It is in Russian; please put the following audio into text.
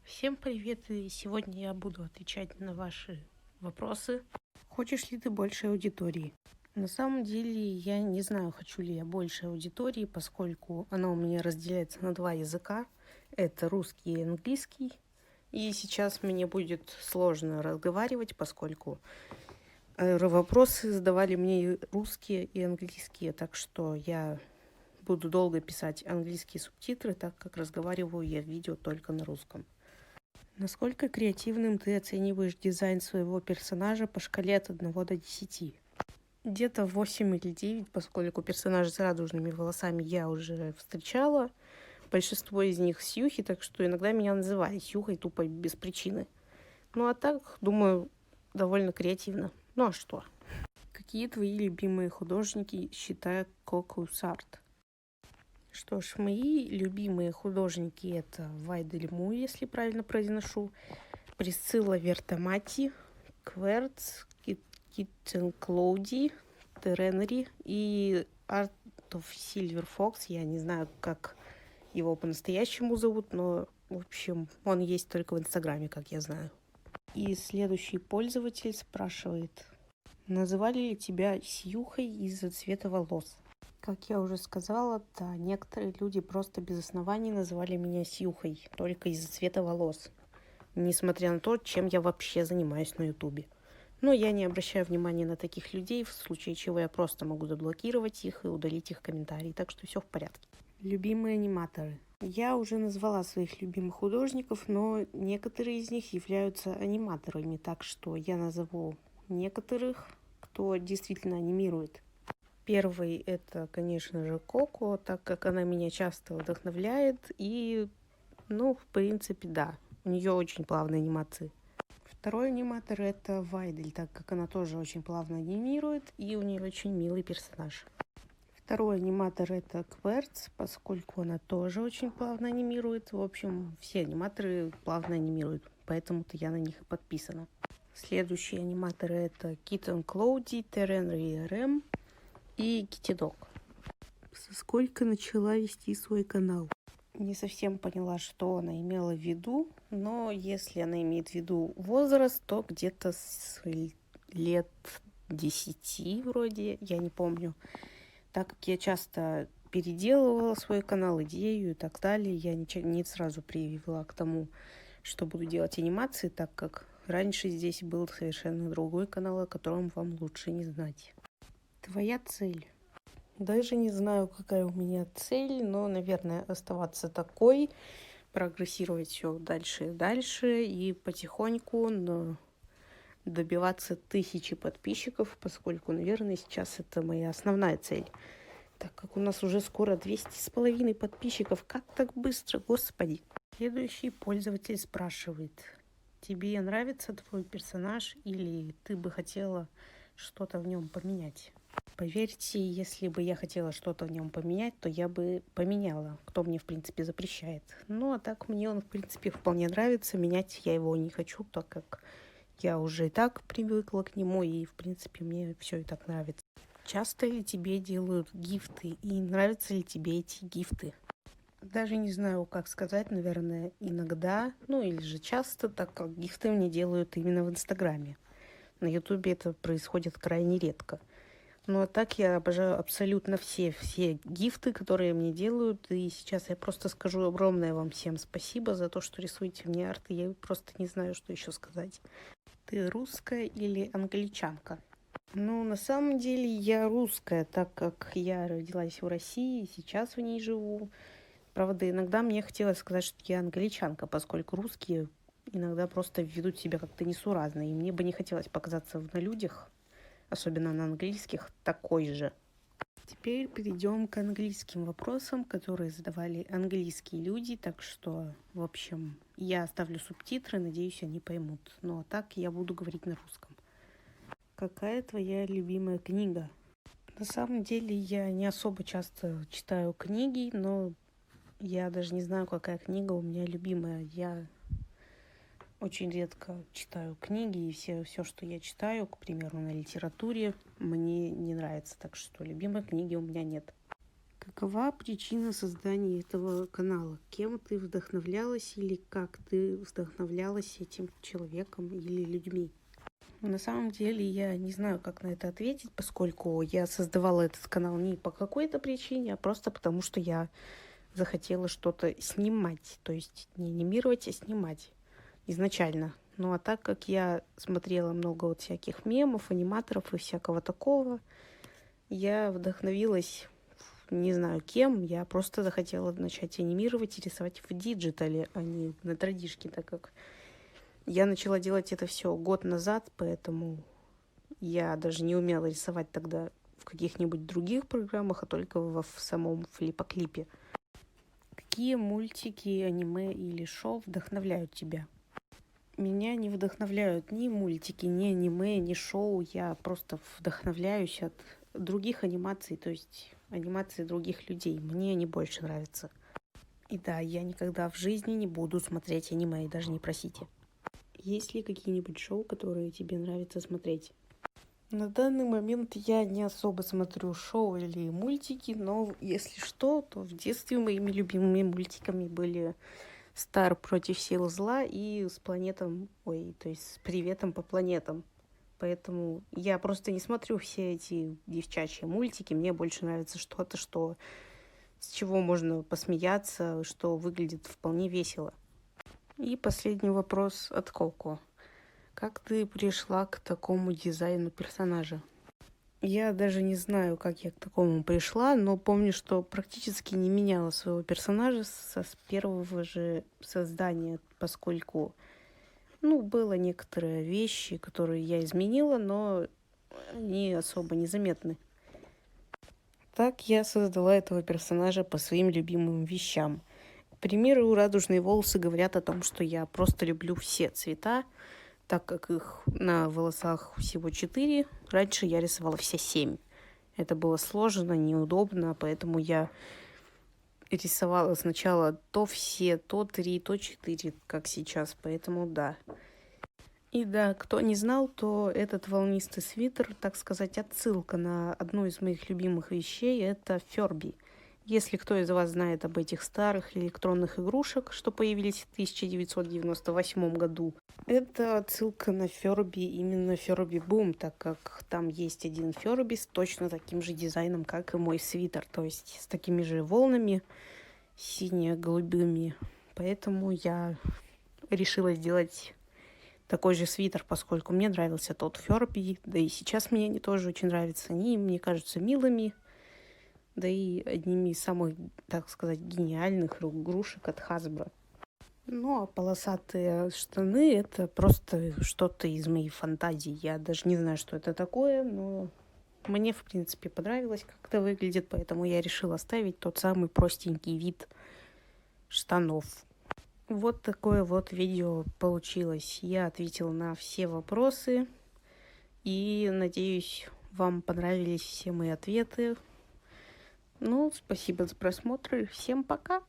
Всем привет, и сегодня я буду отвечать на ваши вопросы. Хочешь ли ты большей аудитории? На самом деле я не знаю, хочу ли я большей аудитории, поскольку она у меня разделяется на два языка. Это русский и английский. И сейчас мне будет сложно разговаривать, поскольку вопросы задавали мне и русские и английские, так что я буду долго писать английские субтитры, так как разговариваю я в видео только на русском. Насколько креативным ты оцениваешь дизайн своего персонажа по шкале от 1 до 10? Где-то 8 или 9, поскольку персонажей с радужными волосами я уже встречала. Большинство из них Сьюхи, так что иногда меня называли Сьюхой тупо без причины. Ну а так, думаю, довольно креативно. Ну а что? Какие твои любимые художники, считая Кокус Арт? Что ж, мои любимые художники это Вайдель Му, если правильно произношу, Присцилла Вертамати, Кверц, Киттен Клоуди, Теренери и Art of Silver Fox. Я не знаю, как его по-настоящему зовут, но, в общем, он есть только в Инстаграме, как я знаю. И следующий пользователь спрашивает, называли ли тебя Сьюхой из-за цвета волос? Как я уже сказала, да, некоторые люди просто без оснований называли меня Сьюхой, только из-за цвета волос, несмотря на то, чем я вообще занимаюсь на ютубе. Но я не обращаю внимания на таких людей, в случае чего я просто могу заблокировать их и удалить их комментарии, так что все в порядке. Любимые аниматоры. Я уже назвала своих любимых художников, но некоторые из них являются аниматорами, так что я назову некоторых, кто действительно анимирует. Первый это, конечно же, Коко, так как она меня часто вдохновляет и, в принципе, да, у нее очень плавные анимации. Второй аниматор это Вайдель, так как она тоже очень плавно анимирует и у нее очень милый персонаж. Второй аниматор это Кверц, поскольку она тоже очень плавно анимирует. В общем, все аниматоры плавно анимируют, поэтому-то я на них и подписана. Следующие аниматоры это Киттен Клоуди, Теренри РМ и Китидок. Со сколько начала вести свой канал? Не совсем поняла, что она имела в виду, но если она имеет в виду возраст, то где-то с лет 10 вроде, я не помню. Так как я часто переделывала свой канал, идею и так далее, я не сразу привела к тому, что буду делать анимации, так как раньше здесь был совершенно другой канал, о котором вам лучше не знать. Твоя цель? Даже не знаю, какая у меня цель, но, наверное, оставаться такой, прогрессировать все дальше и дальше и потихоньку добиваться 1000 подписчиков, поскольку, наверное, сейчас это моя основная цель. Так как у нас уже скоро 200,5 подписчиков, как так быстро, господи. Следующий пользователь спрашивает, тебе нравится твой персонаж или ты бы хотела что-то в нем поменять? Поверьте, если бы я хотела что-то в нем поменять, то я бы поменяла, кто мне, в принципе, запрещает. Ну, а так мне он, в принципе, вполне нравится. Менять я его не хочу, так как я уже и так привыкла к нему, и, в принципе, мне все и так нравится. Часто ли тебе делают гифты, и нравятся ли тебе эти гифты? Даже не знаю, как сказать, наверное, иногда, или же часто, так как гифты мне делают именно в Инстаграме. На Ютубе это происходит крайне редко. Ну, а так я обожаю абсолютно все гифты, которые мне делают. И сейчас я просто скажу огромное вам всем спасибо за то, что рисуете мне арт. Я просто не знаю, что еще сказать. Ты русская или англичанка? Ну, на самом деле я русская, так как я родилась в России и сейчас в ней живу. Правда, иногда мне хотелось сказать, что я англичанка, поскольку русские иногда просто ведут себя как-то несуразно. И мне бы не хотелось показаться на людях, особенно на английских, такой же. Теперь перейдем к английским вопросам, которые задавали английские люди, так что, в общем, я оставлю субтитры, надеюсь, они поймут. Ну а так я буду говорить на русском. Какая твоя любимая книга? На самом деле я не особо часто читаю книги, но я даже не знаю, какая книга у меня любимая. Я очень редко читаю книги, и все, что я читаю, к примеру, на литературе, мне не нравится. Так что любимой книги у меня нет. Какова причина создания этого канала? Кем ты вдохновлялась или как ты вдохновлялась этим человеком или людьми? На самом деле я не знаю, как на это ответить, поскольку я создавала этот канал не по какой-то причине, а просто потому, что я захотела что-то снимать. То есть не анимировать, а снимать изначально. Ну а так как я смотрела много вот всяких мемов, аниматоров и всякого такого, я вдохновилась, не знаю кем, я просто захотела начать анимировать и рисовать в диджитале, а не на традишке, так как я начала делать это все год назад, поэтому я даже не умела рисовать тогда в каких-нибудь других программах, а только в самом флипоклипе. Какие мультики, аниме или шоу вдохновляют тебя? Меня не вдохновляют ни мультики, ни аниме, ни шоу. Я просто вдохновляюсь от других анимаций, то есть анимации других людей. Мне они больше нравятся. И да, я никогда в жизни не буду смотреть аниме, и даже не просите. Есть ли какие-нибудь шоу, которые тебе нравится смотреть? На данный момент я не особо смотрю шоу или мультики, но если что, то в детстве моими любимыми мультиками были Стар против сил зла и с планетом, то есть с приветом по планетам. Поэтому я просто не смотрю все эти девчачьи мультики. Мне больше нравится что-то, с чего можно посмеяться, что выглядит вполне весело. И последний вопрос от Коко. Как ты пришла к такому дизайну персонажа? Я даже не знаю, как я к такому пришла, но помню, что практически не меняла своего персонажа с первого же создания, поскольку, было некоторые вещи, которые я изменила, но они особо незаметны. Так я создала этого персонажа по своим любимым вещам. К примеру, радужные волосы говорят о том, что я просто люблю все цвета, так как их на волосах всего 4, раньше я рисовала все 7. Это было сложно, неудобно, поэтому я рисовала сначала то все, то 3, то 4, как сейчас, поэтому да. И да, кто не знал, то этот волнистый свитер, так сказать, отсылка на одну из моих любимых вещей, это Фёрби. Если кто из вас знает об этих старых электронных игрушек, что появились в 1998 году, это отсылка на Фёрби, именно Фёрби Бум, так как там есть один Фёрби с точно таким же дизайном, как и мой свитер, то есть с такими же волнами сине-голубыми. Поэтому я решила сделать такой же свитер, поскольку мне нравился тот Фёрби, да и сейчас мне они тоже очень нравятся. Они мне кажутся милыми, да и одними из самых, так сказать, гениальных игрушек от Hasbro. Ну, а полосатые штаны — это просто что-то из моей фантазии. Я даже не знаю, что это такое, но мне, в принципе, понравилось, как это выглядит, поэтому я решила оставить тот самый простенький вид штанов. Вот такое вот видео получилось. Я ответила на все вопросы, и, надеюсь, вам понравились все мои ответы. Спасибо за просмотр, и всем пока!